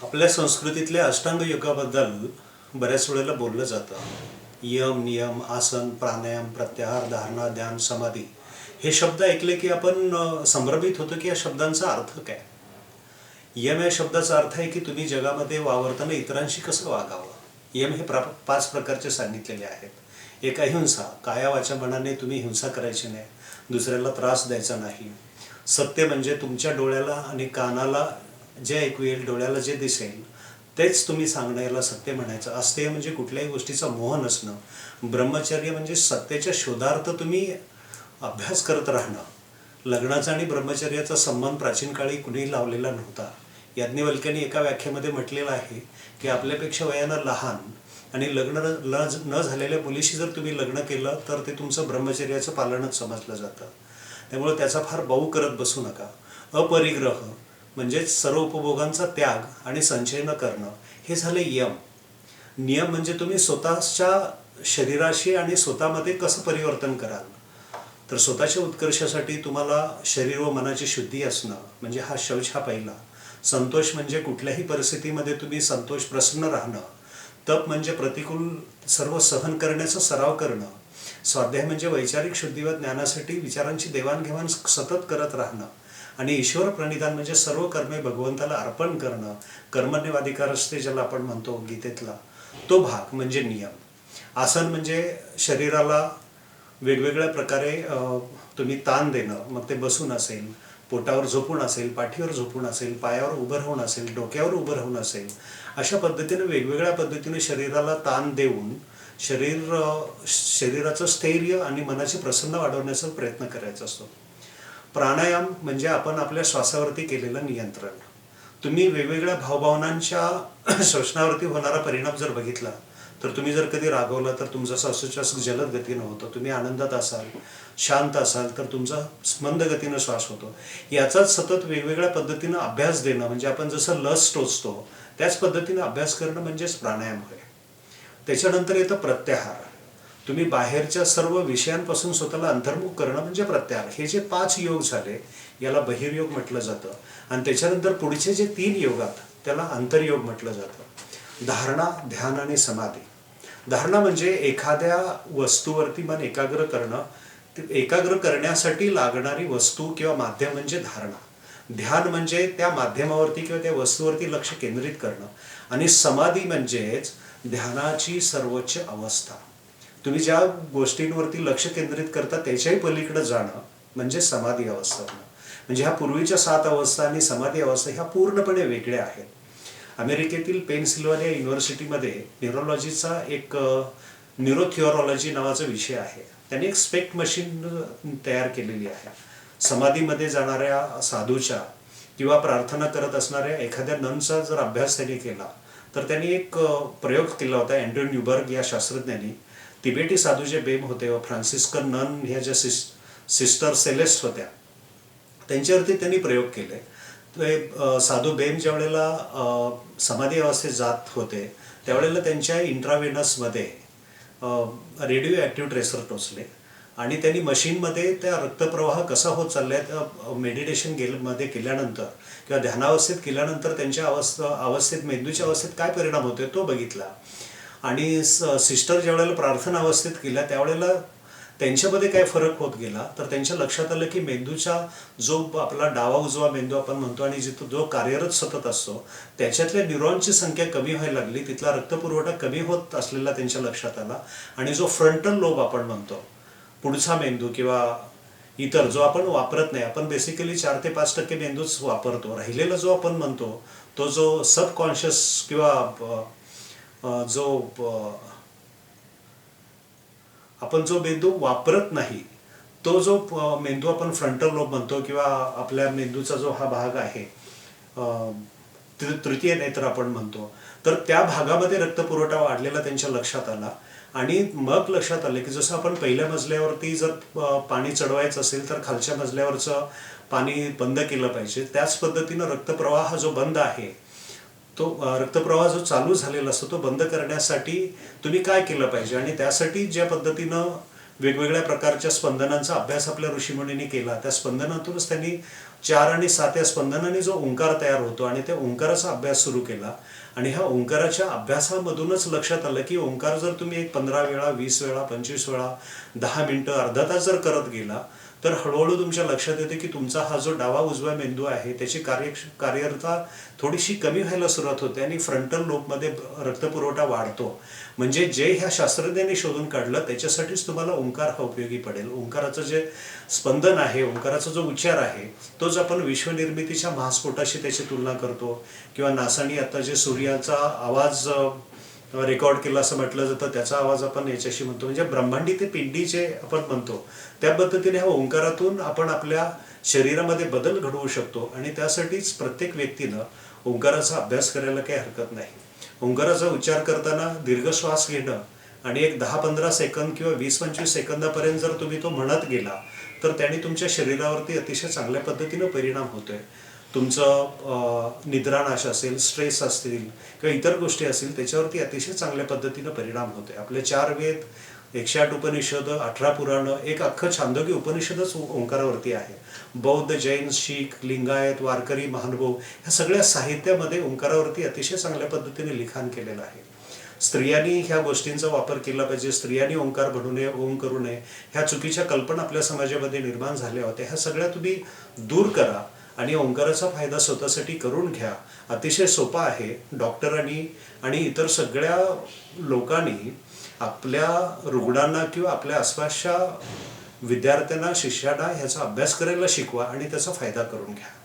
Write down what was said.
आपल्या संस्कृतीतल्या अष्टांग योगाबद्दल बऱ्याच वेळेला बोललं जातं. यम, नियम, आसन, प्राणायाम, प्रत्याहार, धारणा, ध्यान, समाधी हे शब्द ऐकले की आपण संभ्रमित होतो की या शब्दांचा अर्थ काय. यम या शब्दाचा अर्थ आहे की तुम्ही जगामध्ये वावरताना इतरांशी कसं वागावं. यम हे 5 प्रकारचे सांगितलेले आहेत. एक अहिंसा, काया वाचा मनाने तुम्ही हिंसा करायची नाही, दुसऱ्याला त्रास द्यायचा नाही. सत्य म्हणजे तुमच्या डोळ्याला आणि कानाला जे ऐकू येईल, डोळ्याला जे दिसेल तेच तुम्ही सांगणं, याला सत्य म्हणायचं. अस्तेय म्हणजे कुठल्याही गोष्टीचा मोह नसणं. ब्रह्मचर्य म्हणजे सत्याच्या शोधार्थ तुम्ही अभ्यास करत राहणं. लग्नाचा आणि ब्रह्मचर्याचा संबंध प्राचीन काळी कुणीही लावलेला नव्हता. याज्ञवल्क्याने एका व्याख्येमध्ये म्हटलेलं आहे की आपल्यापेक्षा वयानं लहान आणि लग्न न झालेल्या मुलीशी जर तुम्ही लग्न केलं तर ते तुमचं ब्रह्मचर्याचं पालनच समजलं जातं. त्यामुळे त्याचा फार बाऊ करत बसू नका. अपरिग्रह म्हणजेच सर्व उपभोगांचा त्याग आणि संचय न करणं हे झालं यम. नियम म्हणजे तुम्ही स्वतःच्या शरीराशी आणि स्वतःमध्ये कसं परिवर्तन कराल. तर स्वतःच्या उत्कर्षासाठी तुम्हाला शरीर व मनाची शुद्धी असणं म्हणजे हा शौच हा पहिला. संतोष म्हणजे कुठल्याही परिस्थितीमध्ये तुम्ही संतोष, प्रसन्न राहणं. तप म्हणजे प्रतिकूल सर्व सहन करण्याचा सराव करणं. स्वाध्याय म्हणजे वैचारिक शुद्धी व ज्ञानासाठी विचारांची देवाणघेवाण सतत करत राहणं. आणि ईश्वर प्रणिधान म्हणजे सर्व कर्मे भगवंताला अर्पण करणं. कर्मण्यवाधिकार असते ज्याला आपण म्हणतो गीतेतला, तो भाग म्हणजे नियम. आसन म्हणजे शरीराला वेगवेगळ्या प्रकारे तुम्ही ताण देणं. मग ते बसून असेल, पोटावर झोपून असेल, पाठीवर झोपून असेल, पायावर उभं राहून असेल, डोक्यावर उभं राहून असेल. अशा पद्धतीने वेगवेगळ्या पद्धतीने शरीराला ताण देऊन शरीराचं स्थैर्य आणि मनाची प्रसन्न वाढवण्याचा प्रयत्न करायचा असतो. प्राणायाम म्हणजे आपण आपल्या श्वासावरती केलेलं नियंत्रण. तुम्ही वेगवेगळ्या भावभावनांच्या श्वसनावरती होणारा परिणाम जर बघितला तर तुम्ही जर कधी रागवलं तर तुमचा श्वासोच्छ्वास जलद गतीनं होतो. तुम्ही आनंदात असाल, शांत असाल तर तुमचा मंद गतीनं श्वास होतो. याचाच सतत वेगवेगळ्या पद्धतीनं अभ्यास देणं म्हणजे आपण जसं लस टोचतो त्याच पद्धतीनं अभ्यास करणं म्हणजेच प्राणायाम होय. त्याच्यानंतर येतं प्रत्याहार. तुम्ही बाहेरच्या सर्व विषयांपासून स्वतःला अंतर्मुख करणं म्हणजे प्रत्याहार. हे जे 5 योग झाले याला बहिर्योग म्हटलं जातं. आणि त्याच्यानंतर पुढचे जे 3 योगात त्याला अंतर्योग म्हटलं जातं. धारणा, ध्यान आणि समाधी. धारणा म्हणजे एखाद्या वस्तूवरती मन एकाग्र करणं. एकाग्र करण्यासाठी लागणारी वस्तू किंवा माध्यम म्हणजे धारणा. ध्यान म्हणजे त्या माध्यमावरती किंवा त्या वस्तूवरती लक्ष केंद्रित करणं. आणि समाधी म्हणजेच ध्यानाची सर्वोच्च अवस्था. तुम्ही ज्या गोष्टींवरती लक्ष केंद्रित करता त्याच्याही पलीकडे जाणं म्हणजे समाधी अवस्था. म्हणजे ह्या पूर्वीच्या 7 अवस्था आणि समाधी अवस्था ह्या पूर्णपणे वेगळ्या आहेत. अमेरिकेतील पेनसिल्व्हानिया युनिव्हर्सिटीमध्ये न्यूरोलॉजीचा एक न्यूरोथिओरॉलॉजी नावाचा विषय आहे. त्यांनी एक स्पेक्ट मशीन तयार केलेली आहे. समाधीमध्ये जाणाऱ्या साधूच्या किंवा प्रार्थना करत असणाऱ्या एखाद्या ननचा जर अभ्यास त्यांनी केला तर त्यांनी एक प्रयोग केला होता. अँड्र्यू न्यूबर्ग या शास्त्रज्ञांनी तिबेटी साधू जे बेम होते व फ्रान्सिस्कन नन ह्या ज्या सिस्टर सेलेस्ट होत्या त्यांच्यावरती त्यांनी प्रयोग केले. ते साधू बेम ज्या वेळेला समाधी अवस्थेत जात होते त्यावेळेला त्यांच्या इंट्राव्हेनसमध्ये रेडिओ ॲक्टिव्ह ट्रेसर टोचले आणि त्यांनी मशीनमध्ये त्या रक्तप्रवाह कसा होत चाललाय त्या मेडिटेशन मध्ये केल्यानंतर किंवा ध्यानावस्थेत केल्यानंतर त्यांच्या अवस्थेत मेंदूच्या अवस्थेत काय परिणाम होतोय तो बघितला. आणि सिस्टर ज्या वेळेला प्रार्थना अवस्थेत केल्या त्यावेळेला त्यांच्यामध्ये काय फरक होत गेला तर त्यांच्या लक्षात आलं की मेंदूचा जो आपला डावा उजवा मेंदू आपण म्हणतो आणि जिथं जो कार्यरत सतत असतो त्याच्यातल्या न्यूरॉनची संख्या कमी व्हायला लागली. तिथला रक्तपुरवठा कमी होत असलेला त्यांच्या लक्षात आला. आणि जो फ्रंटल लोब आपण म्हणतो पुढचा मेंदू किंवा इतर जो आपण वापरत नाही, आपण बेसिकली 4 ते 5% मेंदूच वापरतो. राहिलेला जो आपण म्हणतो तो जो सबकॉन्शियस किंवा आपण जो मेंदू वापरत नाही तो जो मेंदू आपण फ्रंटल लोब म्हणतो किंवा आपल्या मेंदूचा जो हा भाग आहे तृतीय नेत्र आपण म्हणतो, तर त्या भागामध्ये रक्तपुरवठा वाढलेला त्यांच्या लक्षात आला. आणि मग लक्षात आलं की जसं आपण पहिल्या मजल्यावरती जर पाणी चढवायचं असेल तर खालच्या मजल्यावरचं पाणी बंद केलं पाहिजे. त्याच पद्धतीनं रक्तप्रवाह जो बंद आहे तो रक्तप्रवाह जो चालू झालेला असतो तो बंद करण्यासाठी तुम्ही काय केलं पाहिजे. आणि त्यासाठी ज्या पद्धतीनं वेगवेगळ्या प्रकारच्या स्पंदनांचा अभ्यास आपल्या ऋषीमुनींनी केला त्या स्पंदनातूनच त्यांनी 4 आणि 7 या स्पंदनाने जो ओंकार तयार होतो आणि त्या ओंकाराचा अभ्यास सुरू केला आणि ह्या ओंकाराच्या अभ्यासामधूनच लक्षात आलं की ओंकार जर तुम्ही एक 15 वेळा, 20 वेळा, 25 वेळा, 10 मिनिटं, अर्धा तास जर करत गेला तर हळूहळू तुमच्या लक्षात येते की तुमचा हा जो डावा उजवा मेंदू आहे त्याची कार्यक्षमता थोडीशी कमी व्हायला सुरुवात होते आणि फ्रंटल लोबमध्ये रक्तपुरवठा वाढतो. म्हणजे जे ह्या शास्त्रज्ञांनी शोधून काढलं त्याच्यासाठीच तुम्हाला ओंकार हा उपयोगी पडेल. ओंकाराचं जे स्पंदन आहे, ओंकाराचा जो उच्चार आहे, तोच आपण विश्वनिर्मितीच्या महास्फोटाशी त्याची तुलना करतो किंवा नासानी आता जे सूर्याचा आवाज रेकॉर्ड केला असं म्हटलं जातं त्याचा आवाज आपण याच्याशी म्हणतो. म्हणजे ब्रह्मांडी ते पिंडी जे आपण म्हणतो त्या पद्धतीने ह्या ओंकारातून आपण आपल्या शरीरामध्ये बदल घडवू शकतो आणि त्यासाठीच प्रत्येक व्यक्तीनं ओंकाराचा अभ्यास करायला काही हरकत नाही. ओंकाराचा उच्चार करताना दीर्घ श्वास घेणं आणि एक 10-15 सेकंद किंवा 20-25 सेकंदापर्यंत जर तुम्ही तो म्हणत गेला तर त्याने तुमच्या शरीरावरती अतिशय चांगल्या पद्धतीनं परिणाम होतोय. तुमचं निद्रानाश असेल, स्ट्रेस असतील किंवा इतर गोष्टी असतील त्याच्यावरती अतिशय चांगल्या पद्धतीनं परिणाम होतोय. आपले 4 वेद, 108 उपनिषद, 18 पुराणं, एक अख्खं छांदोग्य उपनिषदच ओंकारावरती आहे. बौद्ध, जैन, शीख, लिंगायत, वारकरी, महानुभाव ह्या सगळ्या साहित्यामध्ये ओंकारावरती अतिशय चांगल्या पद्धतीने लिखाण केलेलं आहे. स्त्रियांनी ह्या गोष्टींचा वापर केला पाहिजे. स्त्रियांनी ओंकार म्हणू नये, ओम करू नये, ह्या चुकीच्या कल्पना आपल्या समाजामध्ये निर्माण झाल्या होत्या. ह्या सगळ्या तुम्ही दूर करा आणि ओंकाराचा फायदा स्वतःसाठी करून घ्या. अतिशय सोपा आहे. डॉक्टरांनी आणि इतर सगळ्या लोकांनी आपल्या रुग्णांना किंवा आपल्या आसपासच्या विद्यार्थ्यांना, शिष्यांना ह्याचा अभ्यास करायला शिकवा आणि त्याचा फायदा करून घ्या.